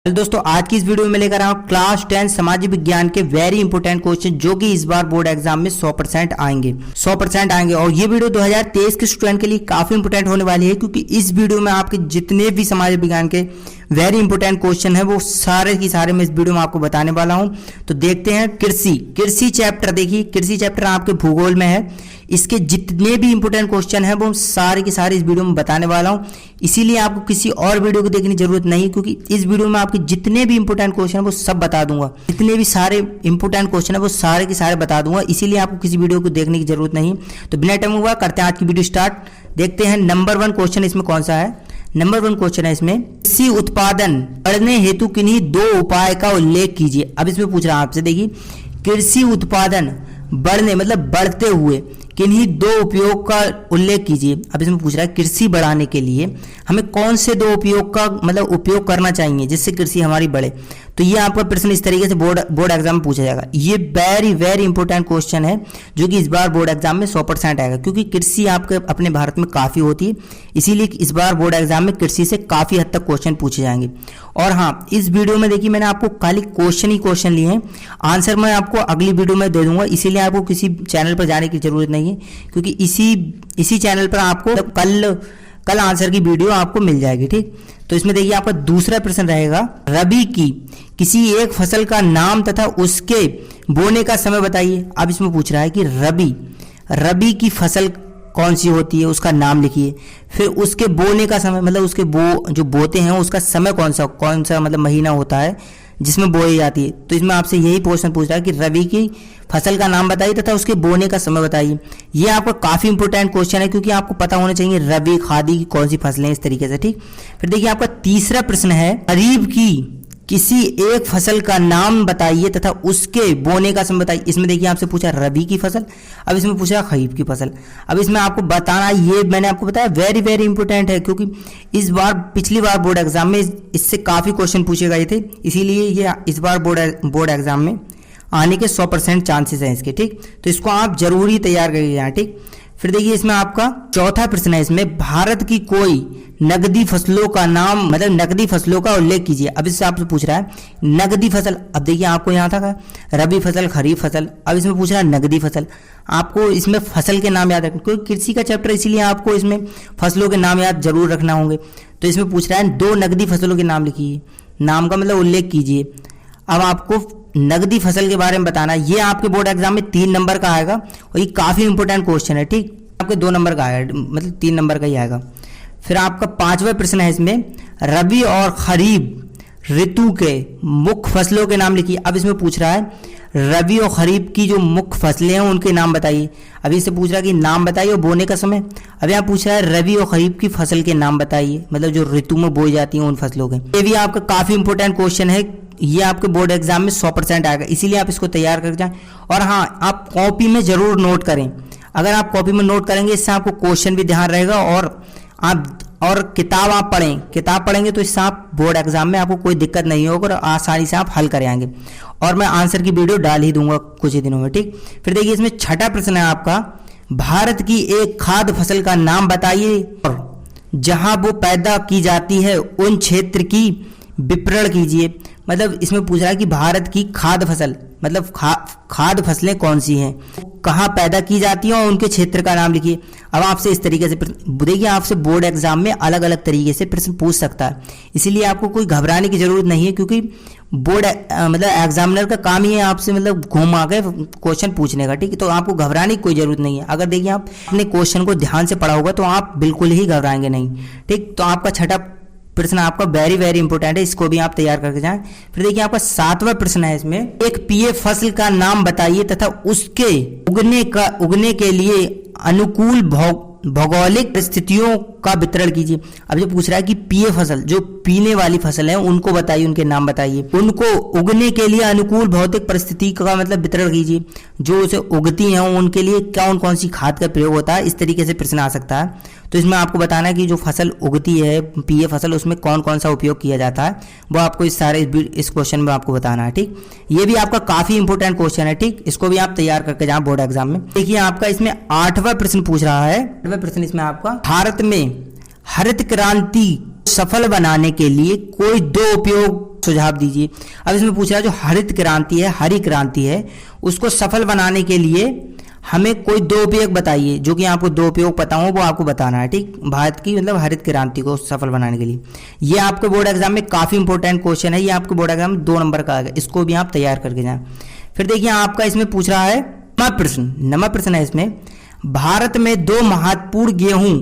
Hello दोस्तों, आज की इस वीडियो में लेकर आया हूं क्लास 10 सामाजिक विज्ञान के वेरी इंपोर्टेंट क्वेश्चन जो कि इस बार बोर्ड एग्जाम में 100% आएंगे 100% आएंगे। और ये वीडियो 2023 के स्टूडेंट के लिए काफी इंपोर्टेंट होने वाली है, क्योंकि इस वीडियो में आपके जितने भी सामाजिक विज्ञान के वेरी इंपोर्टेंट क्वेश्चन है वो सारे की सारे मैं इस वीडियो में आपको बताने वाला हूं। तो देखते हैं कृषि चैप्टर। देखिए, कृषि चैप्टर आपके भूगोल में है। इसके जितने भी इंपोर्टेंट क्वेश्चन है वो सारे के सारे इस वीडियो में बताने वाला हूं। इसीलिए आपको किसी और वीडियो को देखने की जरूरत नहीं है, क्योंकि इस वीडियो में आपके जितने भी इंपोर्टेंट क्वेश्चन है वो सब बता दूंगा। जितने भी सारे इंपोर्टेंट क्वेश्चन है वो सारे के सारे बता दूंगा। इसीलिए आपको किसी वीडियो को देखने की जरूरत नहीं। तो बिना टाइम हुआ करते हैं आज की वीडियो स्टार्ट। देखते हैं नंबर 1 क्वेश्चन इसमें कौन सा है। नंबर 1 क्वेश्चन है इसमें, कृषि उत्पादन बढ़ने हेतु किन्हीं 2 उपाय का उल्लेख कीजिए। अब इसमें पूछ रहा हूं आपसे, देखिए, कृषि उत्पादन बढ़ने मतलब बढ़ते हुए किन्हीं 2 उपयोग का उल्लेख कीजिए। अब इसमें पूछ रहा है कृषि बढ़ाने के लिए हमें कौन से 2 उपयोग का मतलब उपयोग करना चाहिए जिससे कृषि हमारी बढ़े। तो ये आपका प्रश्न इस तरीके से बोर्ड एग्जाम में पूछा जाएगा। ये वेरी वेरी इंपॉर्टेंट क्वेश्चन है जो कि इस बार बोर्ड एग्जाम में 100% आएगा, क्योंकि कृषि आपके अपने भारत में काफी होती है। इसीलिए इस बार बोर्ड एग्जाम में कृषि से काफी हद तक क्वेश्चन पूछे जाएंगे। और हाँ, इस वीडियो में देखिए मैंने आपको खाली क्वेश्चन ही क्वेश्चन लिए हैं, आंसर मैं आपको अगली वीडियो में दे दूंगा। इसीलिए आपको किसी चैनल पर जाने की जरूरत नहीं है, क्योंकि इसी चैनल पर आपको कल आंसर की वीडियो आपको मिल जाएगी। ठीक, तो इसमें देखिए आपका दूसरा प्रश्न रहेगा, रबी की किसी एक फसल का नाम तथा उसके बोने का समय बताइए। अब इसमें पूछ रहा है कि रबी की फसल कौन सी होती है, उसका नाम लिखिए। फिर उसके बोने का समय मतलब उसके जो बोते हैं उसका समय कौन सा मतलब महीना होता है जिसमें बोई जाती है। तो इसमें आपसे यही क्वेश्चन पूछ रहा है कि रबी की फसल का नाम बताइए तथा उसके बोने का समय बताइए। ये आपका काफी इंपॉर्टेंट क्वेश्चन है, क्योंकि आपको पता होना चाहिए रबी खादी की कौन सी फसलें इस तरीके से। ठीक, फिर देखिए आपका तीसरा प्रश्न है, खरीफ की किसी एक फसल का नाम बताइए तथा उसके बोने का समय बताइए। इसमें देखिए आपसे पूछा रबी की फसल, अब इसमें पूछा खरीफ की फसल। अब इसमें आपको बताना, ये मैंने आपको बताया वेरी वेरी इंपॉर्टेंट है, क्योंकि पिछली बार बोर्ड एग्जाम में इससे काफी क्वेश्चन पूछे गए थे। इसीलिए ये इस बार बोर्ड एग्जाम में आने के 100% चांसेस हैं इसके। ठीक, तो इसको आप जरूरी तैयार करिए यहाँ। ठीक, फिर देखिए इसमें आपका चौथा प्रश्न है, इसमें भारत की कोई नगदी फसलों का नाम मतलब नगदी फसलों का उल्लेख कीजिए। अब इससे आपसे पूछ रहा है नगदी फसल। अब देखिए आपको यहाँ था रबी फसल, खरीफ फसल। अब इसमें पूछ रहा है नगदी फसल। आपको इसमें फसल के नाम याद रखना, क्योंकि कृषि का चैप्टर इसीलिए आपको इसमें फसलों के नाम याद जरूर रखना होंगे। तो इसमें पूछ रहा है 2 नगदी फसलों के नाम लिखिए, नाम का मतलब उल्लेख कीजिए। अब आपको नगदी फसल के बारे में बताना, ये आपके बोर्ड एग्जाम में 3 नंबर का आएगा और ये काफी इंपॉर्टेंट क्वेश्चन है। ठीक, आपके 2 नंबर का आएगा, मतलब 3 नंबर का ही आएगा। फिर आपका 5वां प्रश्न है इसमें, रबी और खरीफ ऋतु के मुख्य फसलों के नाम लिखिए। अब इसमें पूछ रहा है रबी और खरीफ की जो मुख्य फसलें हैं उनके नाम बताइए। अभी इससे पूछ रहा है कि नाम बताइए और बोने का समय। अब यहाँ पूछ रहा है रबी और खरीफ की फसल के नाम बताइए, मतलब जो ऋतु में बोई जाती है उन फसलों के। ये भी आपका काफी इंपॉर्टेंट क्वेश्चन है, ये आपके बोर्ड एग्जाम में 100% आएगा, इसीलिए आप इसको तैयार कर जाएं। और हाँ, आप कॉपी में जरूर नोट करें। अगर आप कॉपी में नोट करेंगे इससे आपको क्वेश्चन भी ध्यान रहेगा, और किताब आप पढ़ेंगे तो इससे आप बोर्ड एग्जाम में आपको कोई दिक्कत नहीं होगा और आसानी से आप हल कर आएंगे। और मैं आंसर की वीडियो डाल ही दूंगा कुछ ही दिनों में। ठीक, फिर देखिए इसमें 6ठा प्रश्न है आपका, भारत की एक खाद्य फसल का नाम बताइए और जहां वो पैदा की जाती है उन क्षेत्र की विवरण कीजिए। मतलब इसमें पूछ रहा है कि भारत की खाद्य फसल मतलब खाद्य फसलें कौन सी हैं, कहाँ पैदा की जाती हैं और उनके क्षेत्र का नाम लिखिए। अब आपसे इस तरीके से देखिए, आपसे बोर्ड एग्जाम में अलग अलग तरीके से प्रश्न पूछ सकता है, इसीलिए आपको कोई घबराने की जरूरत नहीं है, क्योंकि बोर्ड मतलब एग्जामिनर का काम ही है आपसे मतलब घुमा के क्वेश्चन पूछने का। ठीक है, तो आपको घबराने की कोई जरूरत नहीं है। अगर देखिए आप अपने क्वेश्चन को ध्यान से पढ़ा होगा तो आप बिल्कुल ही घबराएंगे नहीं। ठीक, तो आपका 6ठा प्रश्न आपका वेरी वेरी इंपॉर्टेंट है, इसको भी आप तैयार करके जाएं। फिर देखिए आपका 7वां प्रश्न है इसमें, एक पेय फसल का नाम बताइए तथा उसके उगने के लिए अनुकूल भौगोलिक परिस्थितियों का वितरण कीजिए। अब जो पूछ रहा है कि पेय फसल जो पीने वाली फसल है उनको बताइए, उनके नाम बताइए। उनको उगने के लिए अनुकूल भौतिक परिस्थिति का मतलब वितरण कीजिए। जो उसे उगती हैं उनके लिए कौन सी खाद का प्रयोग होता है, इस तरीके से प्रश्न आ सकता है। तो इसमें आपको बताना है कि जो फसल उगती है पेय फसल उसमें कौन कौन सा उपयोग किया जाता है, वो आपको इस क्वेश्चन में आपको बताना है। ठीक, ये भी आपका काफी इंपॉर्टेंट क्वेश्चन है। ठीक, इसको भी आप तैयार करके जाएं बोर्ड एग्जाम में। देखिए आपका इसमें 8वां प्रश्न पूछ रहा है, 8वां प्रश्न इसमें आपका, भारत में हरित क्रांति सफल बनाने के लिए कोई 2 उपयोग सुझाव दीजिए। अब इसमें पूछ रहा है जो हरित क्रांति है, हरी क्रांति है, उसको सफल बनाने के लिए हमें कोई दो उपयोग बताइए। जो कि आपको दो उपयोग पता हो वो आपको बताना है, ठीक। भारत की मतलब हरित क्रांति को सफल बनाने के लिए ये आपके बोर्ड एग्जाम में काफी इंपॉर्टेंट क्वेश्चन है। ये आपके बोर्ड एग्जाम में 2 नंबर का आएगा, इसको भी आप तैयार करके जाएं। फिर देखिए आपका इसमें पूछ रहा है नवा प्रश्न है इसमें, भारत में 2 महत्वपूर्ण गेहूं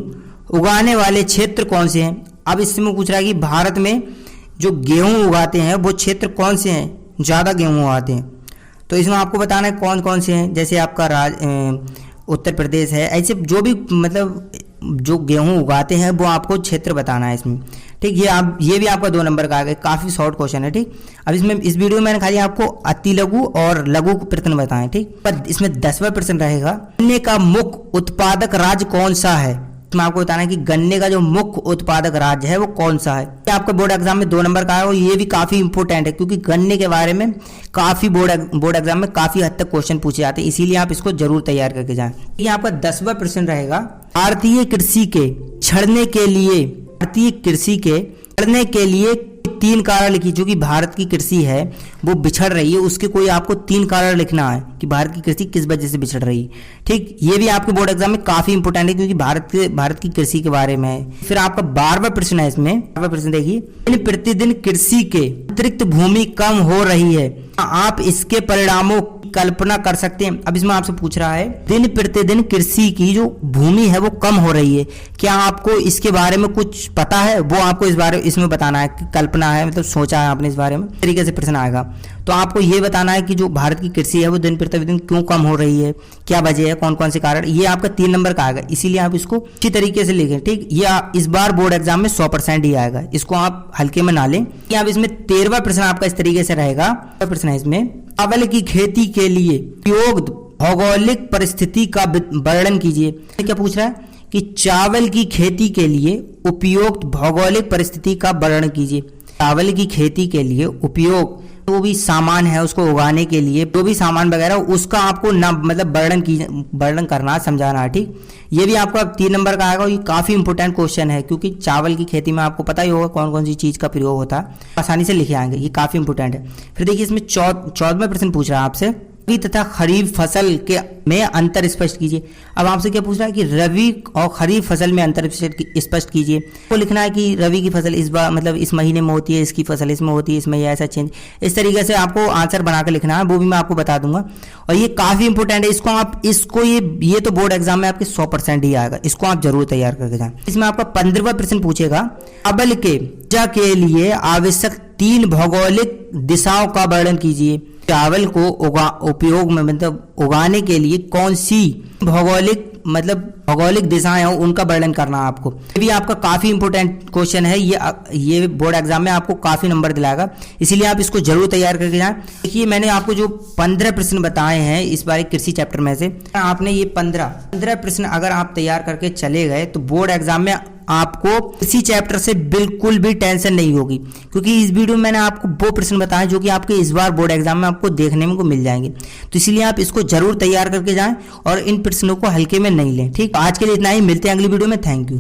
उगाने वाले क्षेत्र कौन से हैं। अब इसमें पूछ रहा है कि भारत में जो गेहूं उगाते हैं वो क्षेत्र कौन से हैं, ज़्यादा गेहूं उगाते हैं। तो इसमें आपको बताना है कौन कौन से हैं। जैसे आपका उत्तर प्रदेश है, ऐसे जो भी मतलब जो गेहूं उगाते हैं वो आपको क्षेत्र बताना है इसमें, ठीक। ये भी आपका 2 नंबर का आ गया, काफ़ी शॉर्ट क्वेश्चन है, ठीक। अब इसमें इस वीडियो में मैंने खाली आपको अति लघु और लघु प्रश्न बताएं, ठीक। पर इसमें 10वां प्रश्न रहेगा, गन्ने का मुख्य उत्पादक राज्य कौन सा है। इसमें आपको बताना है कि गन्ने का जो मुख्य उत्पादक राज्य है वो कौन सा है। ये आपका बोर्ड एग्जाम में 2 नंबर का है और ये भी काफी इंपॉर्टेंट है क्योंकि गन्ने के बारे में काफी बोर्ड एग्जाम में काफी हद तक क्वेश्चन पूछे जाते हैं, इसीलिए आप इसको जरूर तैयार करके जाएं। ये आपका 10वां प्रश्न रहेगा, भारतीय कृषि के छड़ने के लिए 3 कारण लिखिए। जो कि भारत की कृषि है वो बिछड़ रही है, उसके कोई आपको 3 कारण लिखना है कि भारत की कृषि किस वजह से बिछड़ रही है, ठीक। ये भी आपके बोर्ड एग्जाम में काफी इंपॉर्टेंट है क्योंकि भारत की कृषि के बारे में है। फिर आपका 12वां प्रश्न है इसमें, 12वां प्रश्न देखिए, दिन प्रतिदिन कृषि के अतिरिक्त भूमि कम हो रही है, आप इसके परिणामों की कल्पना कर सकते हैं। अब इसमें आपसे पूछ रहा है दिन प्रतिदिन कृषि की जो भूमि है वो कम हो रही है, क्या आपको इसके बारे में कुछ पता है, वो आपको इसमें बताना है। कल्पना है मतलब सोचा है आपने इस बारे में, तरीके से प्रश्न आएगा। तो आपको ये बताना है कि जो भारत की कृषि है वो दिन प्रतिदिन क्यों कम हो रही है, क्या वजह है, कौन कौन से कारण। ये आपका 3 नंबर का आएगा, इसीलिए आप इसको अच्छी तरीके से लिखें, ठीक। ये इस बार बोर्ड एग्जाम में 100% ही आएगा, इसको आप हल्के में ना लें। आप इसमें 13वां प्रश्न आपका इस तरीके से रहेगा, प्रश्न है इसमें, चावल की खेती के लिए उपयुक्त भौगोलिक परिस्थिति का वर्णन कीजिए। क्या पूछ रहा है कि चावल की खेती के लिए उपयुक्त भौगोलिक परिस्थिति का वर्णन कीजिए। चावल की खेती के लिए उपयोग जो भी सामान है उसको उगाने के लिए जो भी सामान वगैरह उसका आपको ना मतलब वर्णन करना समझाना है, ठीक। ये भी आपका 3 नंबर का आएगा और ये काफी इंपॉर्टेंट क्वेश्चन है क्योंकि चावल की खेती में आपको पता ही होगा कौन कौन सी चीज का प्रयोग होता है, आसानी से लिखे आएंगे, ये काफी इंपॉर्टेंट है। फिर देखिए इसमें 14वां प्रश्न पूछ रहा है आपसे, रबी तथा खरीफ फसल के में अंतर स्पष्ट कीजिए। अब आपसे क्या पूछ रहा है कि रबी और खरीफ फसल में अंतर स्पष्ट कीजिए। तो लिखना है कि रबी की फसल इस बार मतलब इस महीने में होती है, इसकी फसल इसमें होती है, इसमें ऐसा चेंज, इस तरीके से आपको आंसर बनाकर लिखना है, वो भी मैं आपको बता दूंगा। और ये काफी इंपॉर्टेंट है, इसको ये तो बोर्ड एग्जाम में आपके 100% ही आएगा, इसको आप जरूर तैयार करके जाएं। इसमें आपका 15वां प्रश्न पूछेगा, चावल के लिए आवश्यक 3 भौगोलिक दिशाओं का वर्णन कीजिए। चावल को उपयोग में मतलब उगाने के लिए कौन सी भौगोलिक दिशाएं हैं उनका वर्णन करना है आपको। ये भी आपका काफी इंपॉर्टेंट क्वेश्चन है, ये बोर्ड एग्जाम में आपको काफी नंबर दिलाएगा, इसीलिए आप इसको जरूर तैयार करके जाएं। देखिए मैंने आपको जो 15 प्रश्न बताए हैं इस बार कृषि चैप्टर में से, आपने ये 15 प्रश्न अगर आप तैयार करके चले गए तो बोर्ड एग्जाम में आपको इसी चैप्टर से बिल्कुल भी टेंशन नहीं होगी क्योंकि इस वीडियो में मैंने आपको वो प्रश्न बताए जो कि आपके इस बार बोर्ड एग्जाम में आपको देखने में को मिल जाएंगे। तो इसीलिए आप इसको जरूर तैयार करके जाएं और इन प्रश्नों को हल्के में नहीं लें, ठीक। आज के लिए इतना ही, मिलते हैं अगली वीडियो में। Thank you.